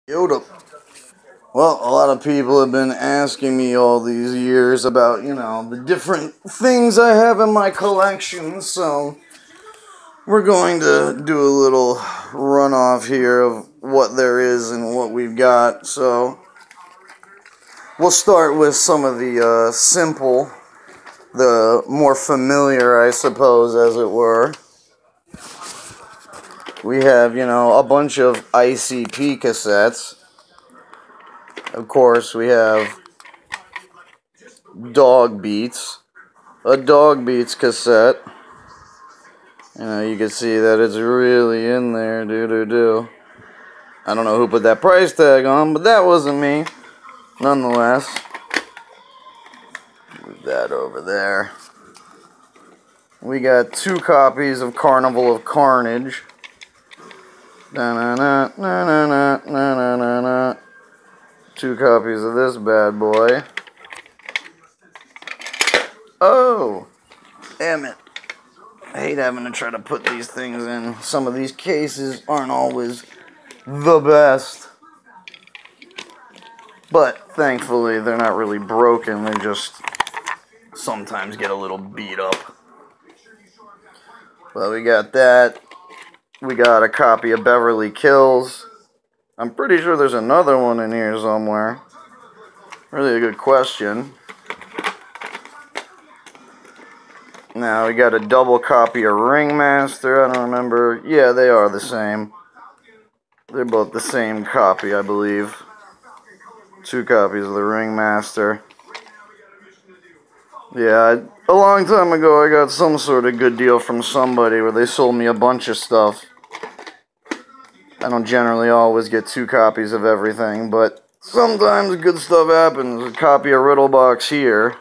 Yoda. Well, a lot of people have been asking me all these years about, the different things I have in my collection, so we're going to do a little runoff here of what there is and what we've got. So we'll start with some of the simple, the more familiar, I suppose, as it were. We have, a bunch of ICP cassettes. Of course, we have Dog Beats, a Dog Beats cassette. You can see that it's really in there, I don't know who put that price tag on, but that wasn't me. Nonetheless, move that over there. We got 2 copies of Carnival of Carnage. Na-na-na, na-na-na, na-na-na. 2 copies of this bad boy. Oh, damn it. I hate having to try to put these things in. Some of these cases aren't always the best. But thankfully, they're not really broken. They just sometimes get a little beat up. Well, we got that. We got a copy of Beverly Kills. I'm pretty sure there's another one in here somewhere. Really a good question. Now, we got a double copy of Ringmaster. I don't remember. Yeah, they are the same. They're both the same copy, I believe. 2 copies of the Ringmaster. Yeah, a long time ago I got some sort of good deal from somebody where they sold me a bunch of stuff. I don't generally always get 2 copies of everything, but sometimes good stuff happens. A copy of Riddlebox here.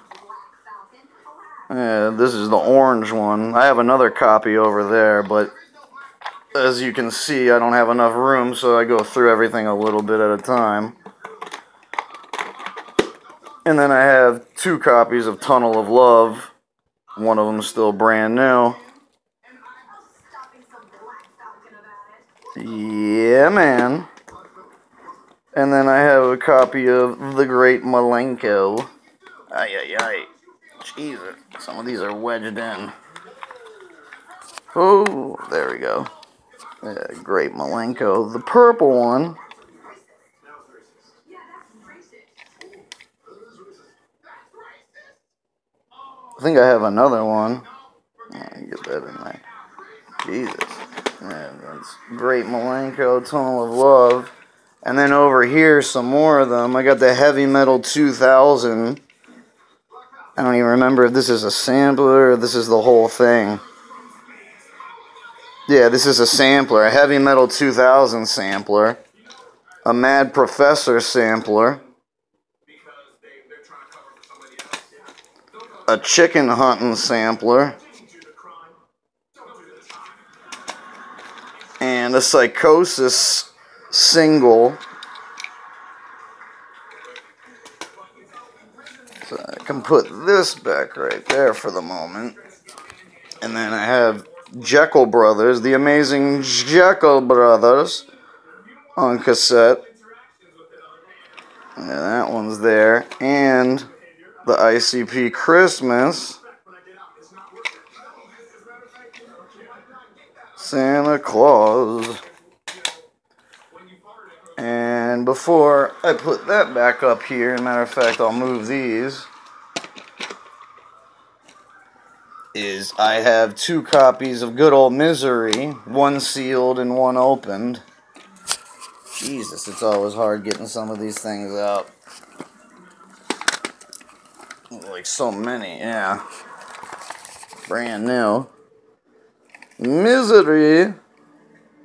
Yeah, this is the orange one. I have another copy over there, but as you can see, I don't have enough room, so I go through everything a little bit at a time. And then I have 2 copies of Tunnel of Love. One of them is still brand new. Yeah, man. And then I have a copy of The Great Malenko. Ay, ay, ay. Jesus. Some of these are wedged in. Oh, there we go. Yeah, Great Malenko. The purple one. I think I have another one. Get that in there. Jesus. Yeah, that's Great Malenko, Tunnel of Love. And then over here, some more of them. I got the Heavy Metal 2000. I don't even remember if this is a sampler or this is the whole thing. Yeah, this is a sampler. A Heavy Metal 2000 sampler. A Mad Professor sampler. A Chicken Hunting sampler. And a Psychosis single. So I can put this back right there for the moment. And then I have Jekyll Brothers, the amazing Jekyll Brothers on cassette. Yeah, that one's there. And the ICP Christmas. Santa Claus. And before I put that back up here, as a matter of fact, I'll move these, I have 2 copies of Good Old Misery, one sealed and one opened. Jesus, it's always hard getting some of these things out. Like so many, yeah. Brand new. Misery.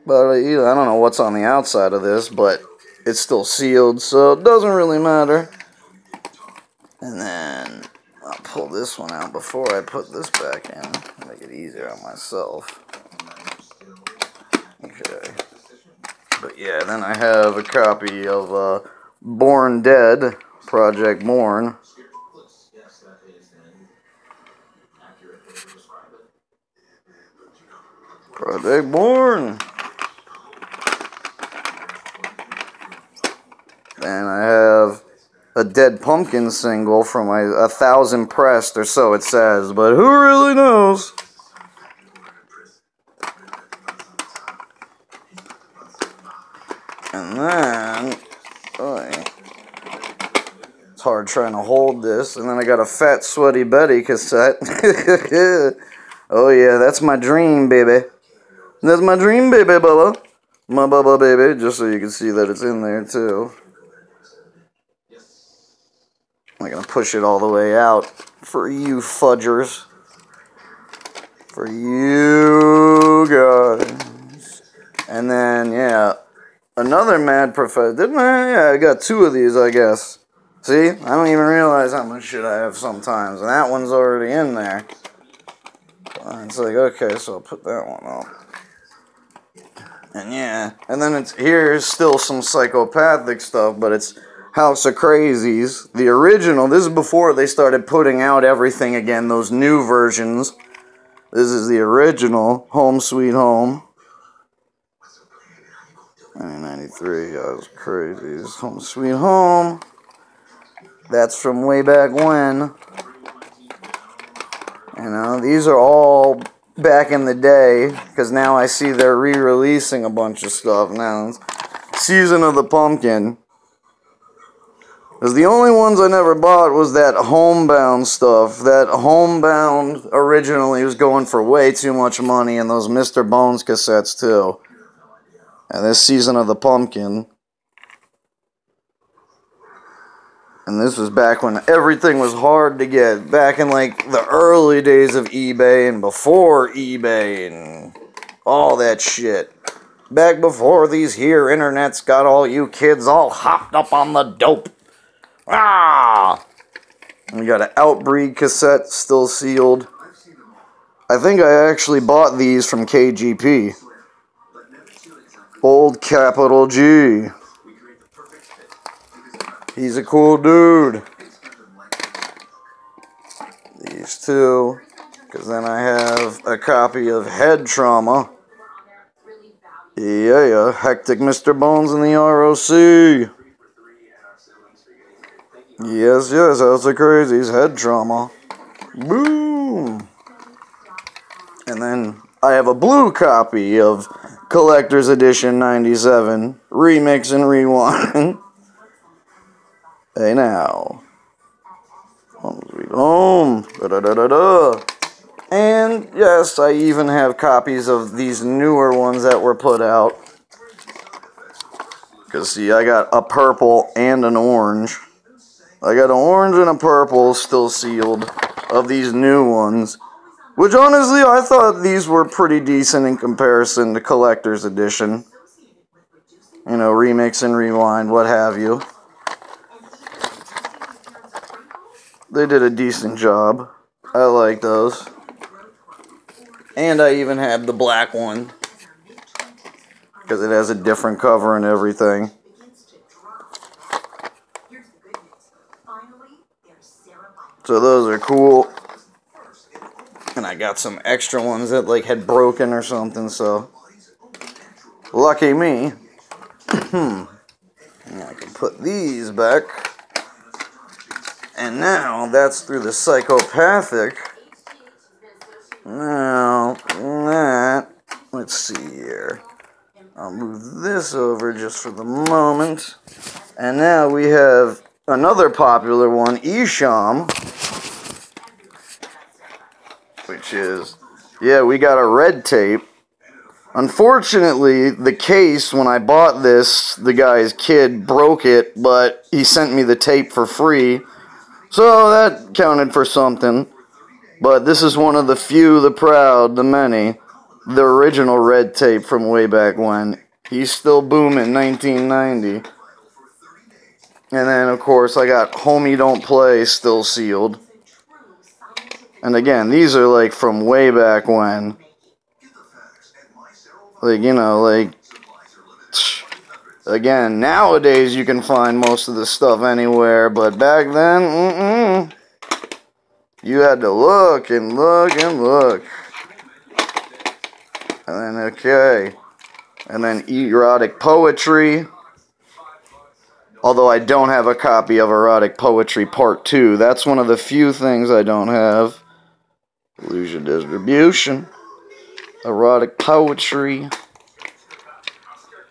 But I don't know what's on the outside of this, but it's still sealed, so it doesn't really matter. And then I'll pull this one out before I put this back in. Make it easier on myself. Okay. But yeah, then I have a copy of Born Dead, Project Born. Project Born. And I have a Dead Pumpkin single from 1,000 pressed, or so it says, but who really knows? And then, it's hard trying to hold this. And then I got a Fat Sweaty Betty cassette. Oh yeah, that's my dream, baby. That's my dream, baby, Bubba. My Bubba, baby. Just so you can see that it's in there, too. I'm going to push it all the way out for you fudgers. For you guys. And then, yeah, another Mad Professor. Didn't I? Yeah, I got 2 of these, I guess. See? I don't even realize how much shit I have sometimes. And that one's already in there. It's like, okay, so I'll put that one up. And yeah, and then here's still some psychopathic stuff, but it's House of Crazies. The original, this is before they started putting out everything again, those new versions. This is the original, Home Sweet Home. 1993, House of Crazies, Home Sweet Home. That's from way back when. You know, these are all back in the day, because now I see they're re-releasing a bunch of stuff now. Season of the Pumpkin. Because the only ones I never bought was that Homebound stuff. That Homebound originally was going for way too much money, and those Mr. Bones cassettes too. And this Season of the Pumpkin. And this was back when everything was hard to get. Back in like the early days of eBay and before eBay and all that shit. Back before these here internets got all you kids all hopped up on the dope. Ah! We got an Outbreed cassette still sealed. I think I actually bought these from KGP. Old Capital G. He's a cool dude. These 2. Because then I have a copy of Head Trauma. Yeah, Hectic Mr. Bones in the ROC. Yes, House of Crazies, Head Trauma. Boom. And then I have a blue copy of Collector's Edition 97. Remix and Rewind. Hey now. Home Sweet Home. Da-da-da-da-da. And yes, I even have copies of these newer ones that were put out. Because see, I got a purple and an orange. I got an orange and a purple still sealed of these new ones. Which honestly, I thought these were pretty decent in comparison to Collector's Edition. You know, Remix and Rewind, what have you. They did a decent job. I like those. And I even have the black one. Because it has a different cover and everything. So those are cool. And I got some extra ones that like had broken or something, so lucky me. I can put these back. And now that's through the psychopathic. Now that, let's see here. I'll move this over just for the moment. And now we have another popular one, Esham. Which is, yeah, we got a red tape. Unfortunately, the case, when I bought this, the guy's kid broke it, but he sent me the tape for free. So that counted for something. But this is one of the few, the proud, the many. The original red tape from way back when. He's still booming, 1990. And then, of course, I got Homie Don't Play still sealed. And again, these are like from way back when. Like, you know, like, again, nowadays you can find most of the stuff anywhere, but back then, you had to look and look and look. And then, okay. And then erotic poetry. Although I don't have a copy of Erotic Poetry Part 2. That's one of the few things I don't have. Illusion Distribution. Erotic Poetry.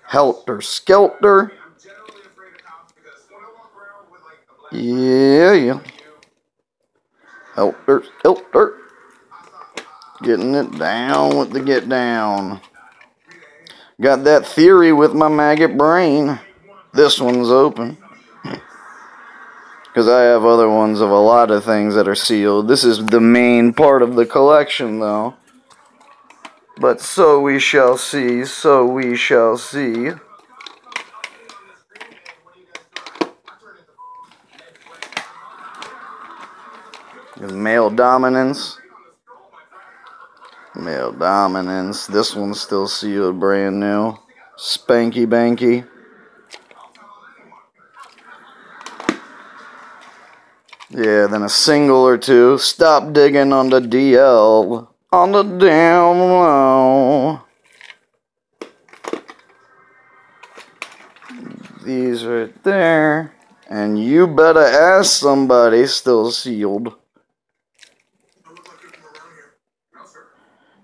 Helter Skelter. Yeah. Helter Skelter. Getting it down with the get down. Got that theory with my maggot brain. This one's open. Because I have other ones of a lot of things that are sealed. This is the main part of the collection, though. But so we shall see. So we shall see. Male Dominance. Male Dominance. This one's still sealed, brand new. Spanky Banky. Yeah, then a single or two. Stop digging on the DL. On the down low. These right there. And You Better Ask Somebody, still sealed.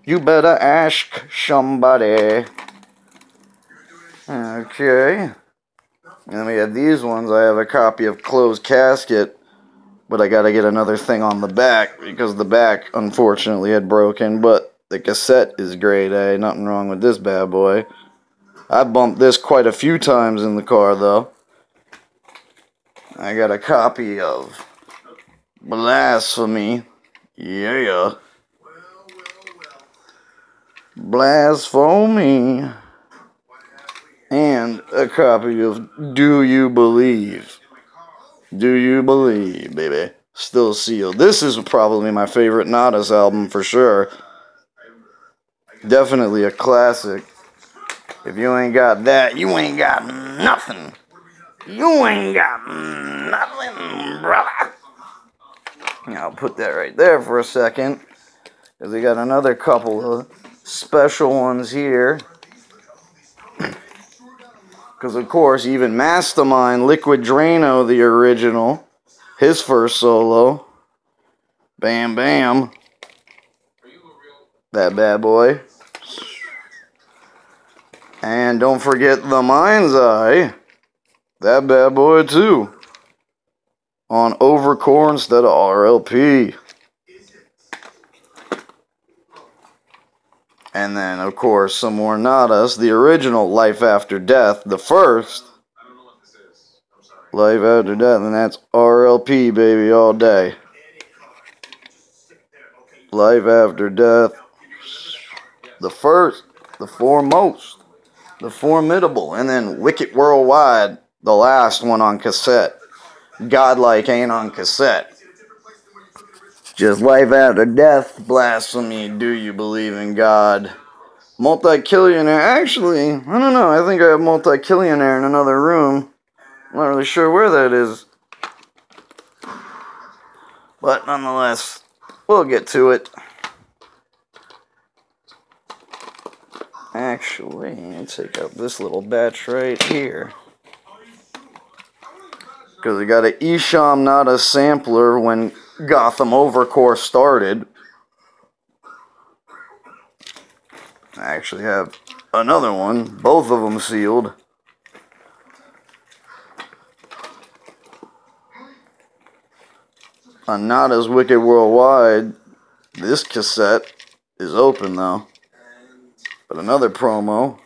You better ask somebody. Okay. And then we have these ones. I have a copy of Closed Casket. But I gotta get another thing on the back, because the back, unfortunately, had broken. But the cassette is grade A. Nothing wrong with this bad boy. I bumped this quite a few times in the car, though. I got a copy of Blasphemy. Yeah. Blasphemy. And a copy of Do You Believe? Do You Believe, baby? Still sealed. This is probably my favorite Nadas album for sure. Definitely a classic. If you ain't got that, you ain't got nothing. You ain't got nothing, brother. I'll put that right there for a second. Because we got another couple of special ones here. Because, of course, even Mastermind, Liquid Drano, the original, his first solo. Bam, bam. That bad boy. And don't forget The Mind's Eye. That bad boy, too. On Overcore instead of RLP. And then, of course, some more Nadas. The original Life After Death. The first. Life After Death. And that's RLP, baby, all day. Life After Death. The first. The foremost. The formidable. And then Wicked Worldwide. The last one on cassette. Godlike ain't on cassette. Just Life After Death, Blasphemy, Do You Believe in God? Multi-Killionaire, actually, I don't know, I think I have Multi-Killionaire in another room. I'm not really sure where that is. But nonetheless, we'll get to it. Actually, I'll take out this little batch right here. Because I got an Isham Nada sampler when Gotham Overcore started. I actually have another one, both of them sealed. On Nada's Wicked Worldwide, this cassette is open though. But another promo.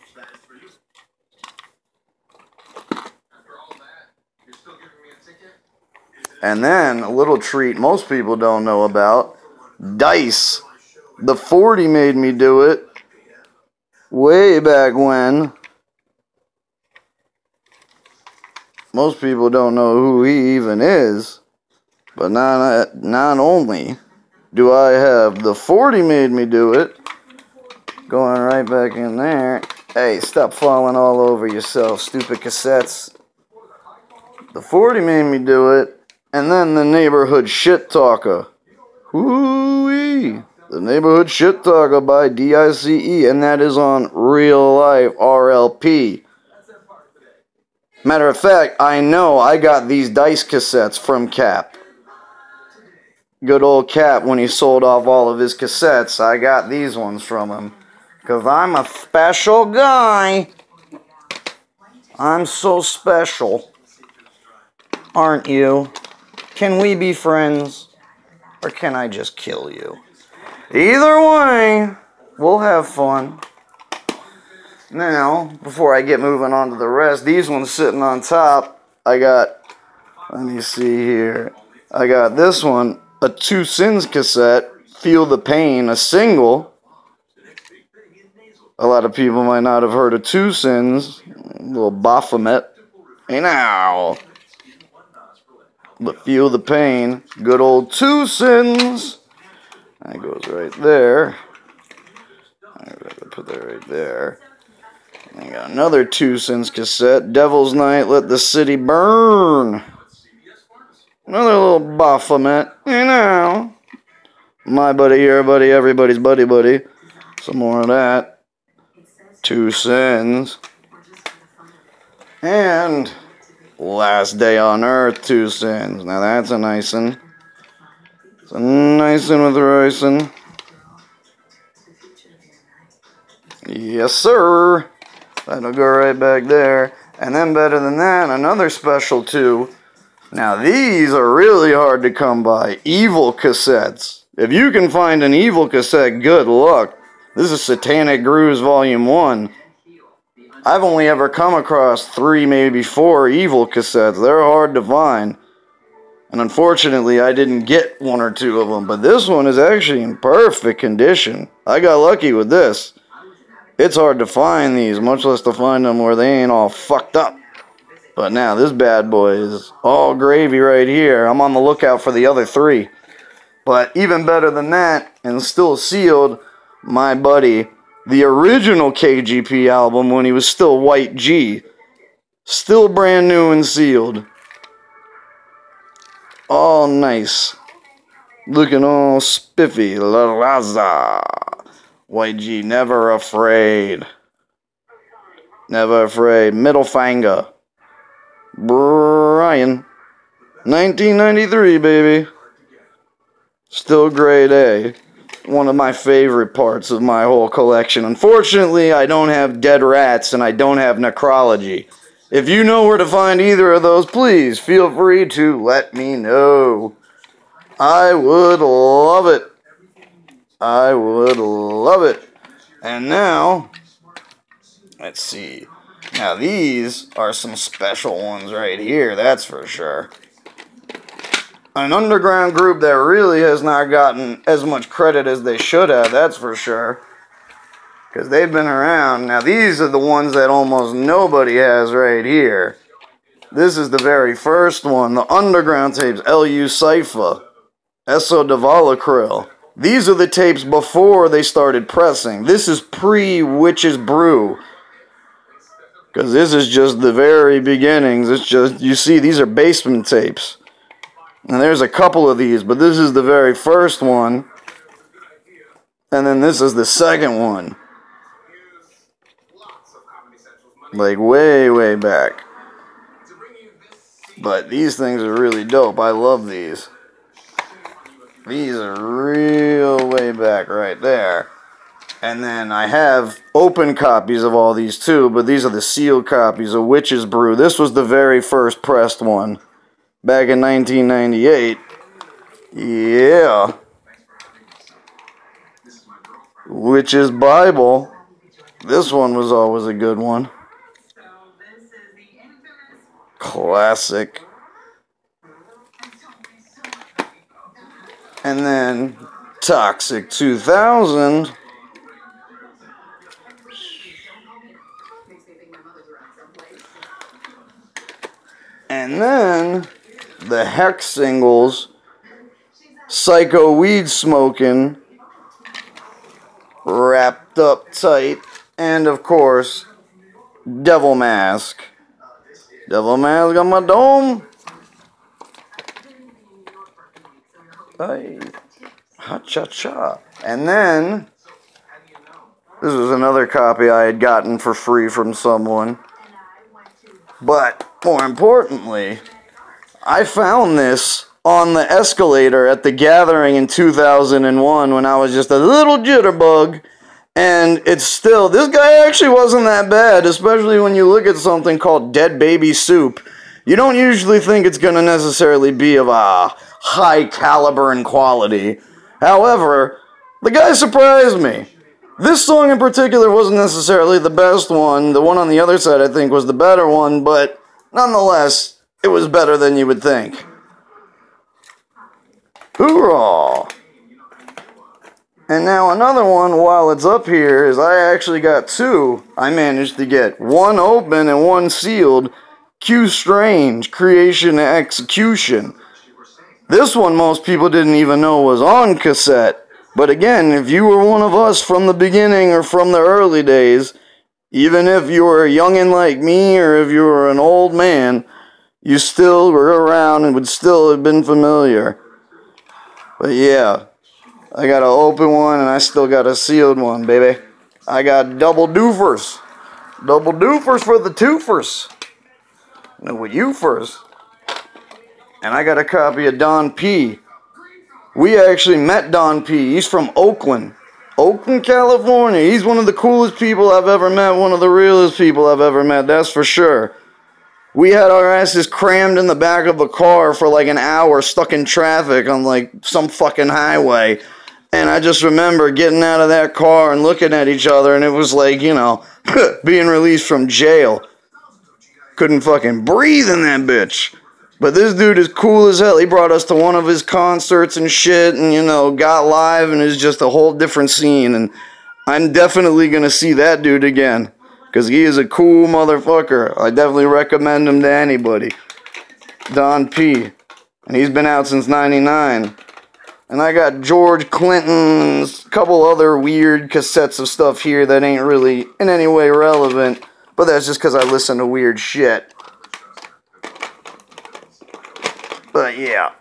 And then, a little treat most people don't know about, Dice. The 40 made me do it. Way back when. Most people don't know who he even is. But not only do I have the 40 made me do it. Going right back in there. Hey, stop falling all over yourself, stupid cassettes. The 40 made me do it. And then the Neighborhood Shit Talker. Hoo-wee. The Neighborhood Shit Talker by DICE. And that is on Real Life RLP. Matter of fact, I know I got these dice cassettes from Cap. Good old Cap, when he sold off all of his cassettes, I got these ones from him. Because I'm a special guy. I'm so special. Aren't you? Can we be friends? Or can I just kill you? Either way, we'll have fun. Now, before I get moving on to the rest, these ones sitting on top, I got, let me see here. I got this one, a Two Sins cassette, Feel the Pain, a single. A lot of people might not have heard of Two Sins. A little Baphomet. Hey now. But Feel the Pain. Good old Two Sins. That goes right there. I'm going to put that right there. I got another Two Sins cassette. Devil's Night, Let the City Burn. Another little Baphomet. You know. My buddy, your buddy, everybody's buddy. Some more of that. Two Sins. And Last Day on Earth, Two Sins. Now that's a nice one. It's a nice one with Royson. Yes, sir. That'll go right back there. And then better than that, another special too. Now these are really hard to come by. Evil cassettes. If you can find an Evil cassette, good luck. This is Satanic Grooves Volume 1. I've only ever come across 3, maybe 4 Evil cassettes. They're hard to find. And unfortunately, I didn't get 1 or 2 of them. But this one is actually in perfect condition. I got lucky with this. It's hard to find these, much less to find them where they ain't all fucked up. But now, this bad boy is all gravy right here. I'm on the lookout for the other 3. But even better than that, and still sealed, my buddy, the original KGP album when he was still White G. Still brand new and sealed. All nice. Looking all spiffy. La Raza. White G, Never Afraid. Never Afraid. Middle Finger. Brian. 1993, baby. Still grade A. One of my favorite parts of my whole collection. Unfortunately, I don't have Dead Rats and I don't have Necrology. If you know where to find either of those, please feel free to let me know. I would love it. I would love it. And now, let's see. Now these are some special ones right here, that's for sure. An underground group that really has not gotten as much credit as they should have, that's for sure. Because they've been around. Now these are the ones that almost nobody has right here. This is the very first one. The underground tapes, L.U. Cypher, Eso de Valacryl. These are the tapes before they started pressing. This is pre-Witch's Brew. Because this is just the very beginnings. It's just, you see, these are basement tapes. And there's a couple of these, but this is the very first one. And then this is the second one. Like way, way back. But these things are really dope. I love these. These are real way back right there. And then I have open copies of all these too, but these are the sealed copies of Witch's Brew. This was the very first pressed one. Back in 1998. Yeah. Witch's Bible. This one was always a good one. Classic. And then Toxic 2000. And then the Hex singles, Psycho Weed Smoking, Wrapped Up Tight, and of course, Devil Mask. Devil Mask on my dome. Hey, ha-cha-cha. And then, this was another copy I had gotten for free from someone. But more importantly, I found this on the escalator at the gathering in 2001 when I was just a little jitterbug. And it's still, this guy actually wasn't that bad, especially when you look at something called Dead Baby Soup. You don't usually think it's going to necessarily be of a high caliber and quality. However, the guy surprised me. This song in particular wasn't necessarily the best one. The one on the other side, I think, was the better one, but nonetheless, it was better than you would think. Hoorah! And now another one, while it's up here, is I actually got two. I managed to get one open and one sealed. Q Strange, Creation and Execution. This one most people didn't even know was on cassette. But again, if you were one of us from the beginning or from the early days, even if you were a youngin' like me or if you were an old man, you still were around and would still have been familiar. But yeah, I got an open one and I still got a sealed one, baby. I got double doofers. Double doofers for the twofers. No, with you first. And I got a copy of Don P. We actually met Don P. He's from Oakland. Oakland, California. He's one of the coolest people I've ever met. One of the realest people I've ever met. That's for sure. We had our asses crammed in the back of a car for like an hour, stuck in traffic on like some fucking highway. And I just remember getting out of that car and looking at each other, and it was like, you know, being released from jail. Couldn't fucking breathe in that bitch. But this dude is cool as hell. He brought us to one of his concerts and shit, and, you know, got live, and it's just a whole different scene. And I'm definitely going to see that dude again, because he is a cool motherfucker. I definitely recommend him to anybody. Don P. And he's been out since '99. And I got George Clinton's couple other weird cassettes of stuff here that ain't really in any way relevant. But that's just because I listen to weird shit. But yeah.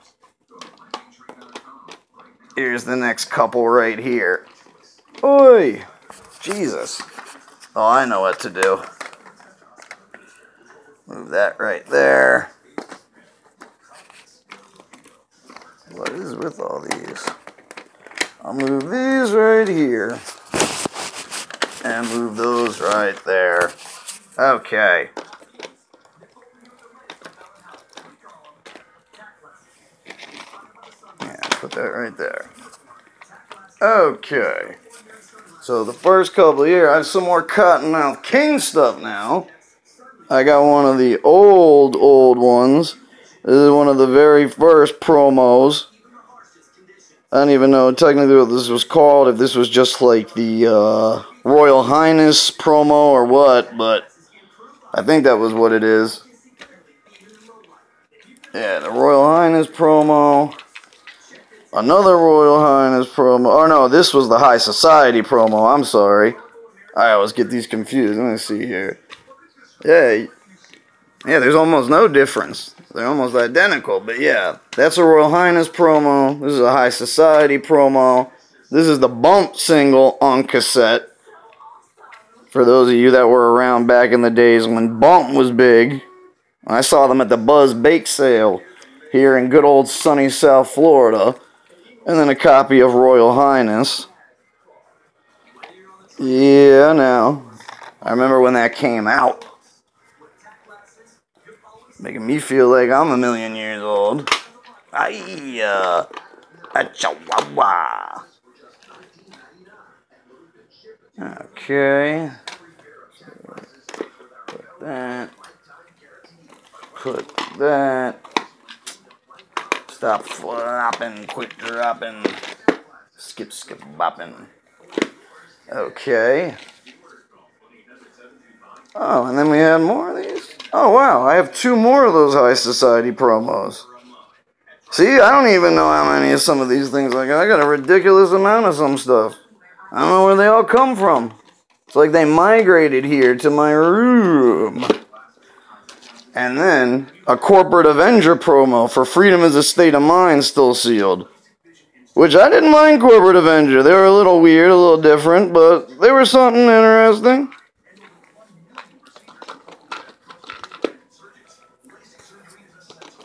Here's the next couple right here. Oi! Jesus. Oh, I know what to do. Move that right there. What is with all these? I'll move these right here. And move those right there. Okay. Yeah, put that right there. Okay. So the first couple here, I have some more Cottonmouth King stuff now. I got one of the old ones. This is one of the very first promos. I don't even know technically what this was called, if this was just like the Royal Highness promo or what, but I think that was what it is. Yeah, the Royal Highness promo. Another Royal Highness promo. Oh no, this was the High Society promo. I'm sorry. I always get these confused. Let me see here. Yeah, there's almost no difference. They're almost identical, but yeah. That's a Royal Highness promo. This is a High Society promo. This is the Bump single on cassette. For those of you that were around back in the days when Bump was big. I saw them at the Buzz Bake Sale here in good old sunny South Florida. And then a copy of Royal Highness. Yeah, now. I remember when that came out. Making me feel like I'm a million years old. Ay-ya. Chihuahua. Okay. Put that. Put that. Stop flopping, quit dropping. Skip bopping. Okay. Oh, and then we had more of these? Oh, wow. I have two more of those High Society promos. See, I don't even know how many of some of these things I got. I got a ridiculous amount of some stuff. I don't know where they all come from. It's like they migrated here to my room. And then a Corporate Avenger promo for Freedom is a State of Mind still sealed. Which I didn't mind Corporate Avenger. They were a little weird, a little different, but they were something interesting.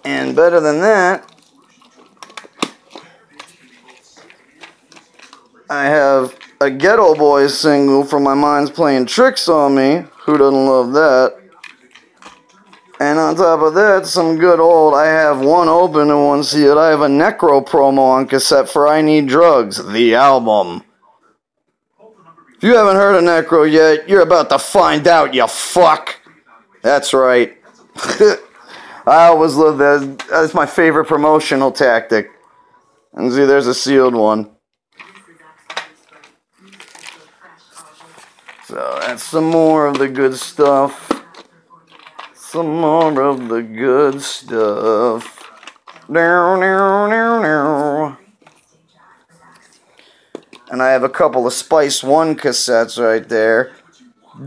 And better than that, I have a Ghetto Boys single from My Mind's Playing Tricks on Me. Who doesn't love that? And on top of that, some good old, I have one open and one sealed. I have a Necro promo on cassette for I Need Drugs, the album. If you haven't heard of Necro yet, you're about to find out, you fuck. That's right. I always love that. That's my favorite promotional tactic. And see, there's a sealed one. So that's some more of the good stuff. Some more of the good stuff. And I have a couple of Spice One cassettes right there.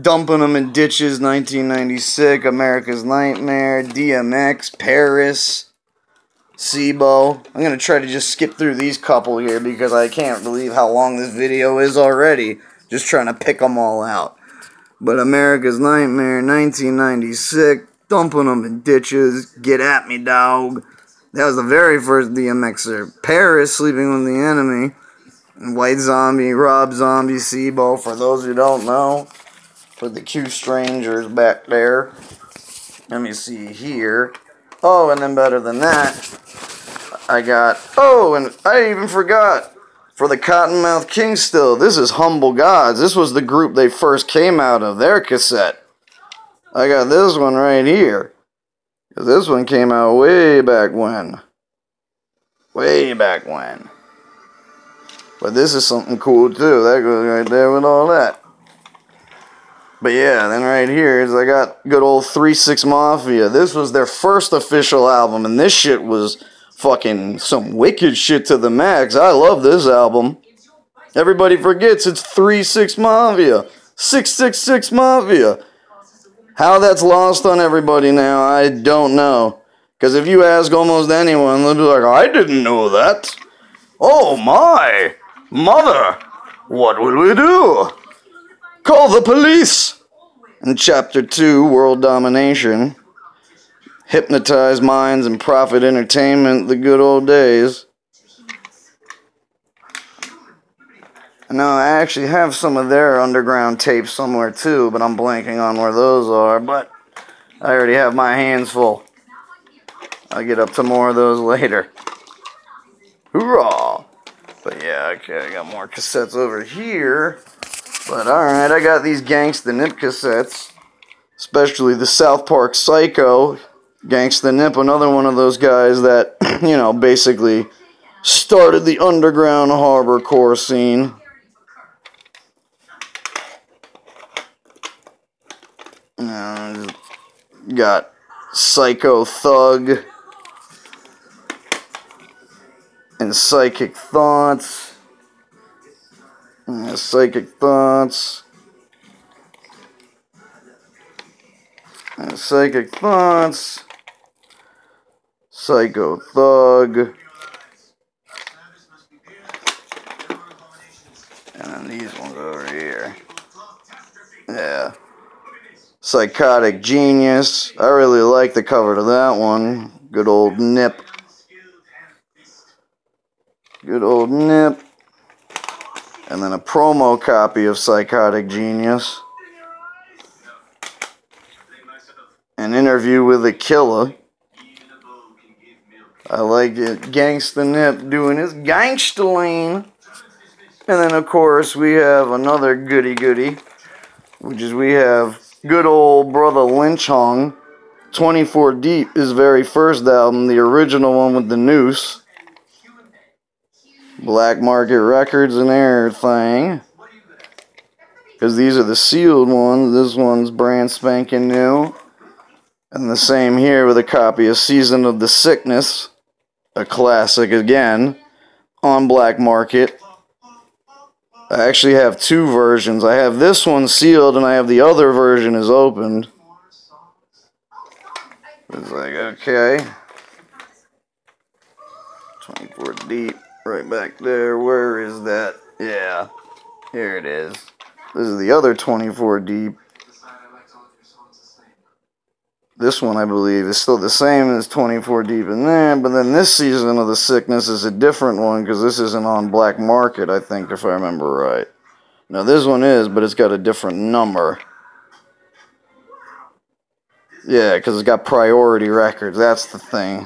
Dumping them in Ditches, 1996, America's Nightmare, DMX, Paris, SIBO. I'm going to try to just skip through these couple here because I can't believe how long this video is already. Just trying to pick them all out. But America's Nightmare, 1996, Dumping them in Ditches, Get At Me Dog. That was the very first DMXer. Paris, Sleeping with the Enemy. And White Zombie, Rob Zombie, SIBO, for those who don't know. For the Q Strangers back there. Let me see here. Oh, and then better than that, I got... Oh, and I even forgot. For the Cottonmouth King still. This is Humble Gods. This was the group they first came out of. Their cassette. I got this one right here. Because this one came out way back when. Way back when. But this is something cool too. That goes right there with all that. But yeah, then right here is I got good old 3-6 Mafia. This was their first official album, and this shit was fucking some wicked shit to the max. I love this album. Everybody forgets it's 3-6 Mafia. 666 Mafia. How that's lost on everybody now, I don't know. Because if you ask almost anyone, they'll be like, I didn't know that. Oh my! Mother! What will we do? Call the police! In Chapter 2, World Domination. Hypnotize minds and profit entertainment, the good old days. No, I actually have some of their underground tapes somewhere too, but I'm blanking on where those are, but I already have my hands full. I'll get up to more of those later. Hoorah! But yeah, okay, I got more cassettes over here. But alright, I got these Gangsta Nip cassettes. Especially the South Park Psycho. Gangsta Nip, another one of those guys that, you know, basically started the underground horrorcore scene. Got Psycho Thug and Psychic Thoughts. Psychic Thoughts. And Psychic Thoughts. Psycho Thug. And then these ones over here. Yeah. Psychotic Genius. I really like the cover to that one. Good old Nip. Good old Nip. And then a promo copy of Psychotic Genius. An Interview with a Killer. I like it. Gangsta Nip doing his gangsta lane. And then, of course, we have another goody-goody. Which is we have good old brother Lynch Hung. 24 Deep, his very first album. The original one with the noose. Black Market Records and everything. Because these are the sealed ones. This one's brand spanking new. And the same here with a copy of Season of the Sickness. A classic again. On Black Market. I actually have two versions. I have this one sealed and I have the other version is opened. It's like, okay. 24 Deep. Right back there. Where is that? Yeah. Here it is. This is the other 24 Deep. This one, I believe, is still the same as 24 Deep in there, but then this season of The Sickness is a different one, because this isn't on Black Market, I think, if I remember right. Now, this one is, but it's got a different number. Yeah, because it's got Priority Records, that's the thing.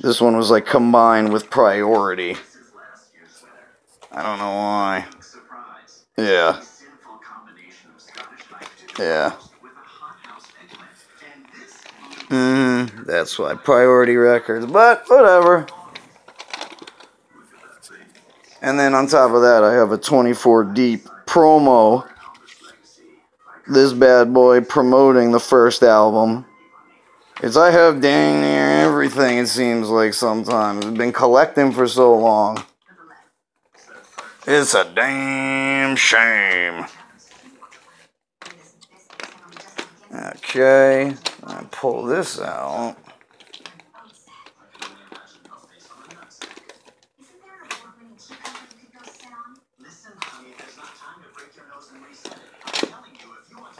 This one was, like, combined with Priority. I don't know why. Yeah. Yeah. That's why. Priority Records. But, whatever. And then on top of that, I have a 24 Deep promo. This bad boy promoting the first album. I have dang near everything, it seems like sometimes. I've been collecting for so long. It's a damn shame. Okay, I pull this out.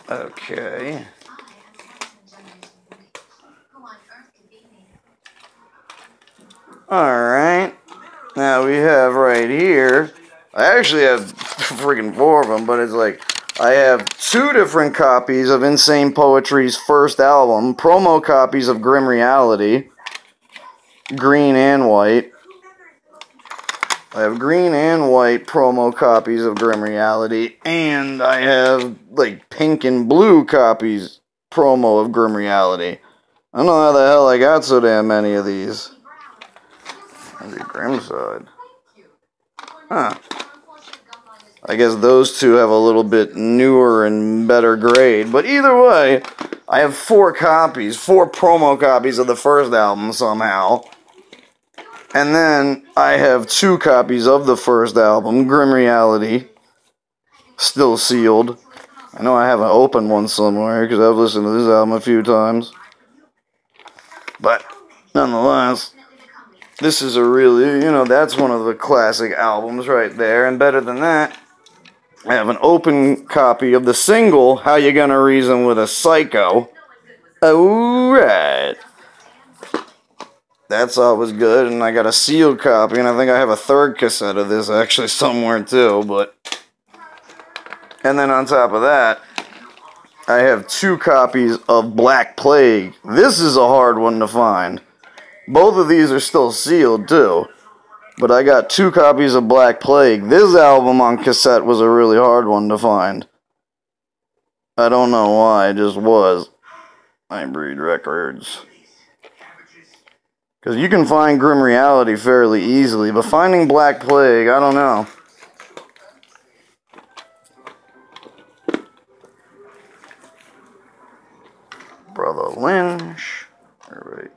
Okay. Alright. Now we have right here. I actually have freaking 4 of them, but it's like I have 2 different copies of Insane Poetry's first album, promo copies of Grim Reality, green and white. I have green and white promo copies of Grim Reality, and I have, like, pink and blue copies promo of Grim Reality. I don't know how the hell I got so damn many of these. The Grim side. Huh. I guess those two have a little bit newer and better grade, but either way, I have 4 copies, 4 promo copies of the first album somehow. And then I have 2 copies of the first album, Grim Reality, still sealed. I know I haven't opened one somewhere because I've listened to this album a few times. But nonetheless, this is a really, that's one of the classic albums right there. And better than that, I have an open copy of the single, How You Gonna Reason with a Psycho. Alright. That's always good, and I got a sealed copy, and I think I have a 3rd cassette of this actually somewhere too, but... And then on top of that, I have 2 copies of Black Plague. This is a hard one to find. Both of these are still sealed too, but I got 2 copies of Black Plague. This album on cassette was a really hard one to find. I don't know why, it just was. Hybrid Records. Because you can find Grim Reality fairly easily, but finding Black Plague, I don't know. Brother Lynch. Alright.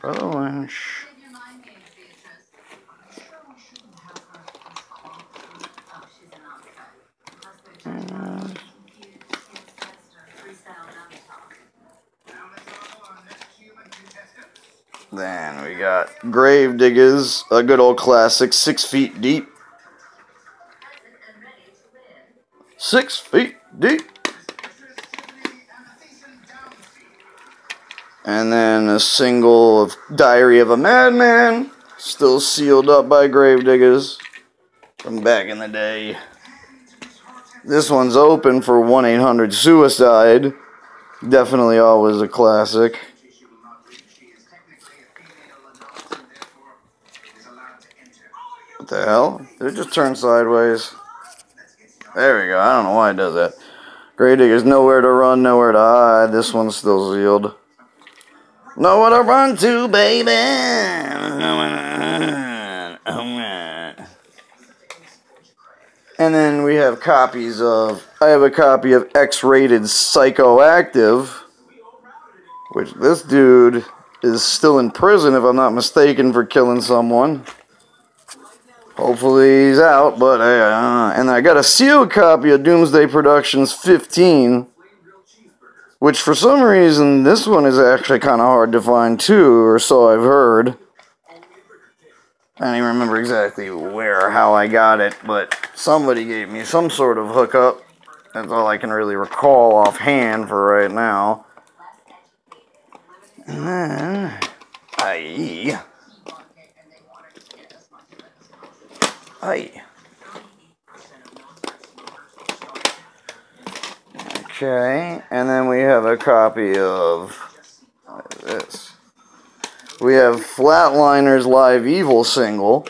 Brother Lynch. Then we got Gravediggers, a good old classic, 6 Feet Deep. 6 Feet Deep. And then a single of Diary of a Madman, still sealed up by Gravediggers from back in the day. This one's open for 1-800-SUICIDE. Definitely always a classic. What the hell? Did it just turn sideways? There we go. I don't know why it does that. Gravediggers, Nowhere to Run, Nowhere to Hide. This one's still sealed. Nowhere to run to, baby. And then we have copies of... I have a copy of X-Rated Psychoactive, which this dude is still in prison, if I'm not mistaken, for killing someone. Hopefully he's out, but... and I got a sealed copy of Doomsday Productions 15, which for some reason, this one is actually kind of hard to find too, or so I've heard. I don't even remember exactly where or how I got it, but somebody gave me some sort of hookup. That's all I can really recall offhand for right now. And then, aye. Okay, and then we have a copy of, what is this? We have Flatliners Live Evil single.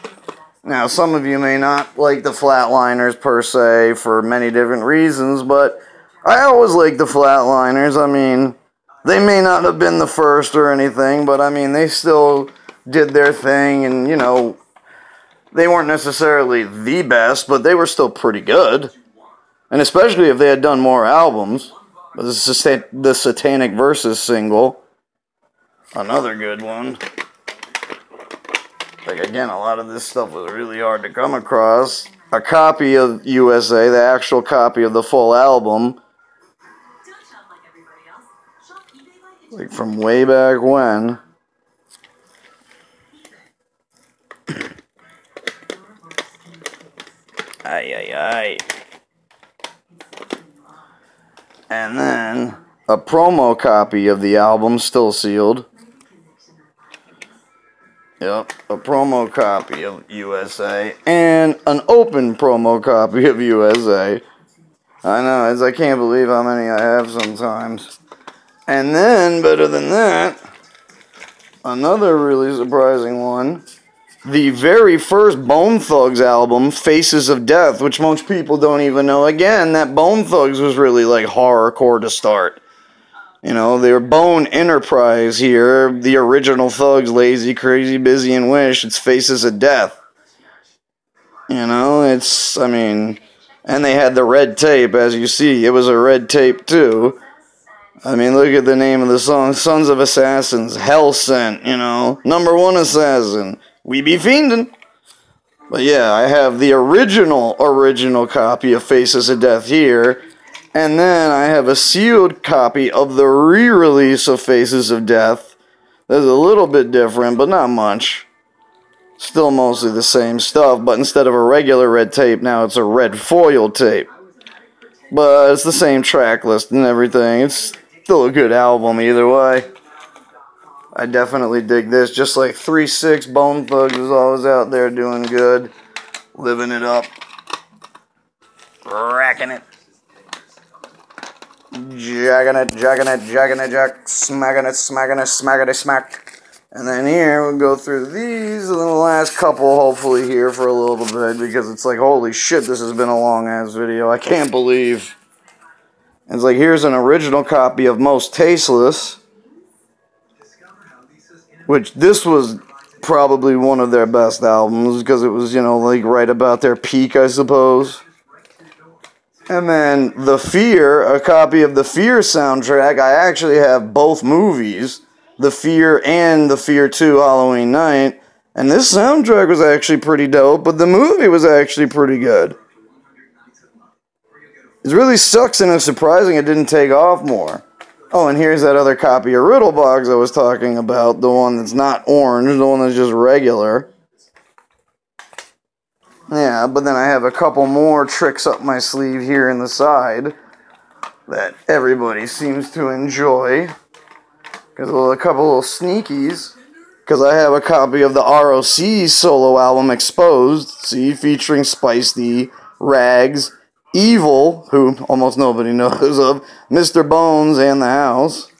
Now, some of you may not like the Flatliners per se for many different reasons, but I always like the Flatliners. I mean, they may not have been the first or anything, but I mean, they still did their thing, and, you know, they weren't necessarily the best, but they were still pretty good. And especially if they had done more albums. The Satanic Versus single. Another good one. Like, again, a lot of this stuff was really hard to come across. A copy of USA, the actual copy of the full album. Like, from way back when. Aye. And then, a promo copy of the album, still sealed. Yep, a promo copy of USA. And an open promo copy of USA. I know, I can't believe how many I have sometimes. And then, better than that, another really surprising one. The very first Bone Thugs album, Faces of Death, which most people don't even know. Again, that Bone Thugs was really like horrorcore to start. You know, they were Bone Enterprise here. The original Thugs, Lazy, Crazy, Busy, and Wish. It's Faces of Death. You know, it's, I mean, and they had the red tape, as you see. It was a red tape, too. I mean, look at the name of the song. Sons of Assassins. Hell Sent, you know. Number One Assassin. We be fiendin'. But yeah, I have the original copy of Faces of Death here. And then I have a sealed copy of the re-release of Faces of Death. That's a little bit different, but not much. Still mostly the same stuff, but instead of a regular red tape, now it's a red foil tape. But it's the same track list and everything. It's still a good album either way. I definitely dig this. Just like 3-6, Bone Thugs is always out there doing good. Living it up. Racking it. Jagging it, smacking it, smack. And then here, we'll go through these, and then the last couple, hopefully, here for a little bit, because it's like, holy shit, this has been a long-ass video. I can't believe. It's like, here's an original copy of Most Tasteless, which this was probably one of their best albums, because it was, you know, like, right about their peak, I suppose. And then The Fear, a copy of the Fear soundtrack. I actually have both movies, The Fear and The Fear 2 Halloween Night. And this soundtrack was actually pretty dope, but the movie was actually pretty good. It really sucks and it's surprising it didn't take off more. Oh, and here's that other copy of Riddlebox I was talking about. The one that's not orange, the one that's just regular. Yeah, but then I have a couple more tricks up my sleeve here in the side that everybody seems to enjoy. Because a couple little sneakies. Because I have a copy of the ROC solo album Exposed. See, featuring Spice-D, Rags, Evil, who almost nobody knows of, Mr. Bones, and The House.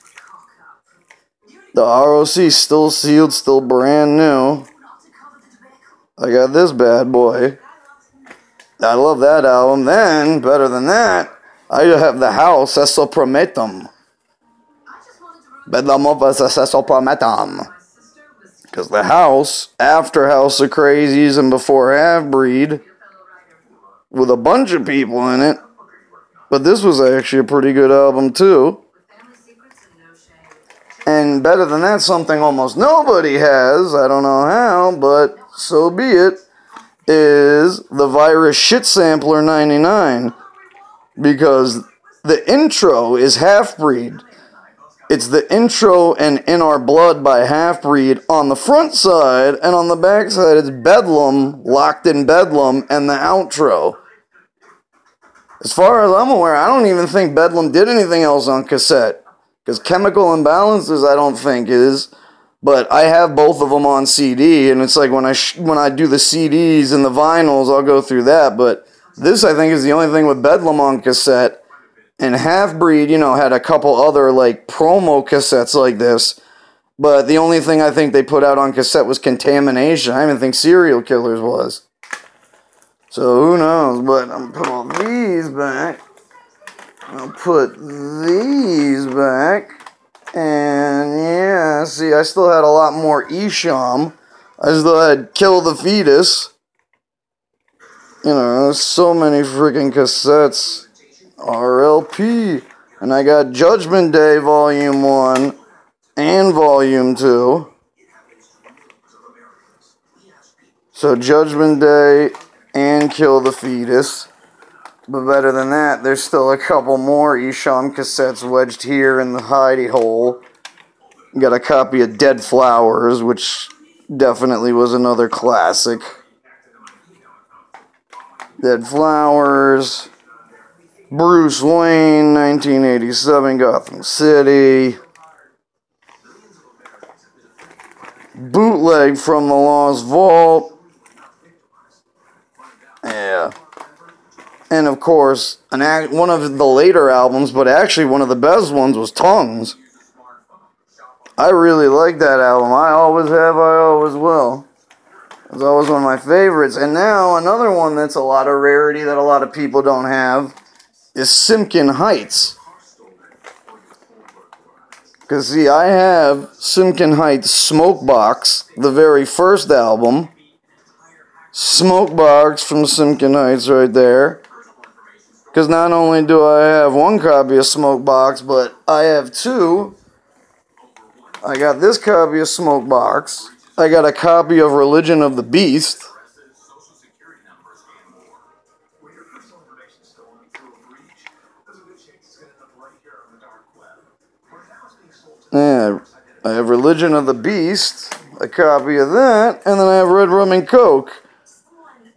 The ROC still sealed, still brand new. I got this bad boy. I love that album. Then, better than that, I have The House, Eso Prometum. Bedlam of Eso Prometum. Because The House, after House of Crazies and before Half Breed, with a bunch of people in it. But this was actually a pretty good album too. And better than that, something almost nobody has, I don't know how, but so be it, is the Virus Shit Sampler 99. Because the intro is Half Breed. It's the intro and In Our Blood by Half Breed on the front side, and on the back side it's Bedlam, Locked in Bedlam, and the outro. As far as I'm aware, I don't even think Bedlam did anything else on cassette. Because Chemical Imbalances, I don't think is. But I have both of them on CD, and it's like when I do the CDs and the vinyls, I'll go through that. But this, I think, is the only thing with Bedlam on cassette. And Half-Breed, you know, had a couple other, like, promo cassettes like this. But the only thing I think they put out on cassette was Contamination. I even think Serial Killers was. So who knows? But I'm going to put all these back. I'll put these back. And yeah, see, I still had a lot more Esham. I still had Kill the Fetus. You know, there's so many freaking cassettes. RLP. And I got Judgment Day Volume 1 and Volume 2. So Judgment Day and Kill the Fetus. But better than that, there's still a couple more Esham cassettes wedged here in the hidey hole. Got a copy of Dead Flowers, which definitely was another classic. Dead Flowers. Bruce Wayne, 1987, Gotham City. Bootleg from the Lost Vault. Yeah. And of course, one of the later albums, but actually one of the best ones, was Tongues. I really like that album. I always have, I always will. It's always one of my favorites. And now another one that's a lot of rarity that a lot of people don't have is Simkin Heights. Because, see, I have Simkin Heights Smokebox, the very first album. Smokebox from Simkin Heights right there. Because not only do I have one copy of Smokebox, but I have two. I got this copy of Smokebox. I got a copy of Religion of the Beast. Yeah, I have Religion of the Beast, a copy of that, and then I have Red Rum and Coke.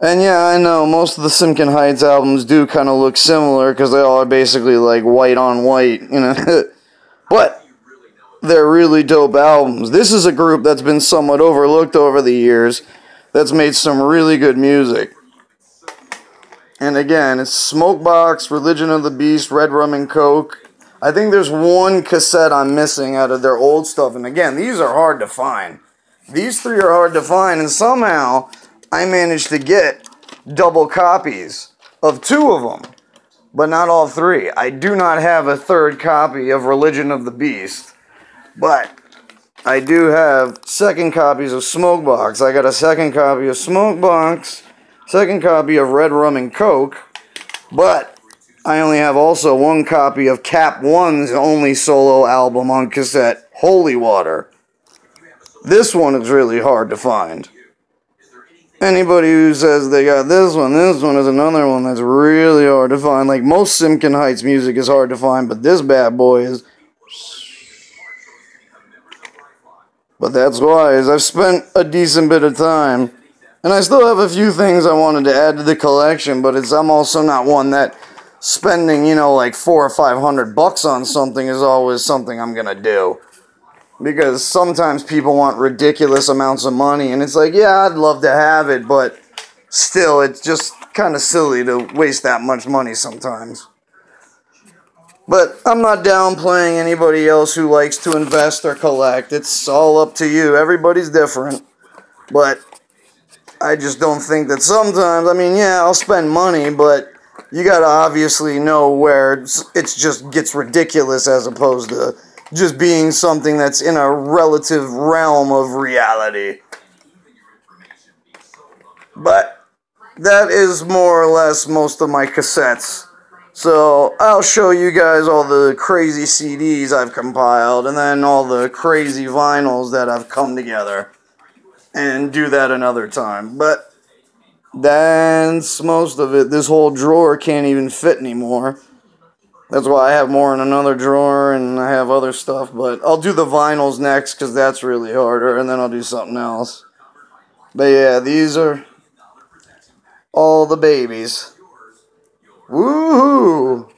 And yeah, I know, most of the Simkin Heights albums do kind of look similar, because they all are basically like white on white, you know. But they're really dope albums. This is a group that's been somewhat overlooked over the years, that's made some really good music. And again, it's Smokebox, Religion of the Beast, Red Rum and Coke. I think there's one cassette I'm missing out of their old stuff. And again, these are hard to find. These three are hard to find. And somehow, I managed to get double copies of two of them. But not all three. I do not have a third copy of Religion of the Beast. But I do have second copies of Smokebox. I got a second copy of Smokebox. Second copy of Red Rum and Coke. But I only have also one copy of Cap One's only solo album on cassette, Holy Water. This one is really hard to find. Anybody who says they got this one is another one that's really hard to find. Like, most Simkin Heights music is hard to find, but this bad boy is. But that's wise. I've spent a decent bit of time. And I still have a few things I wanted to add to the collection, but I'm also not one that spending, you know, like $400 or $500 on something is always something I'm gonna do. Because sometimes people want ridiculous amounts of money, and it's like, yeah, I'd love to have it, but still, it's just kind of silly to waste that much money sometimes. But I'm not downplaying anybody else who likes to invest or collect. It's all up to you. Everybody's different. But I just don't think that sometimes, I mean, yeah, I'll spend money, but you gotta obviously know where it just gets ridiculous as opposed to just being something that's in a relative realm of reality. But that is more or less most of my cassettes. So I'll show you guys all the crazy CDs I've compiled and then all the crazy vinyls that I've come together. And do that another time. But that's most of it. This whole drawer can't even fit anymore. That's why I have more in another drawer and I have other stuff. But I'll do the vinyls next because that's really harder. And then I'll do something else. But yeah, these are all the babies. Woohoo!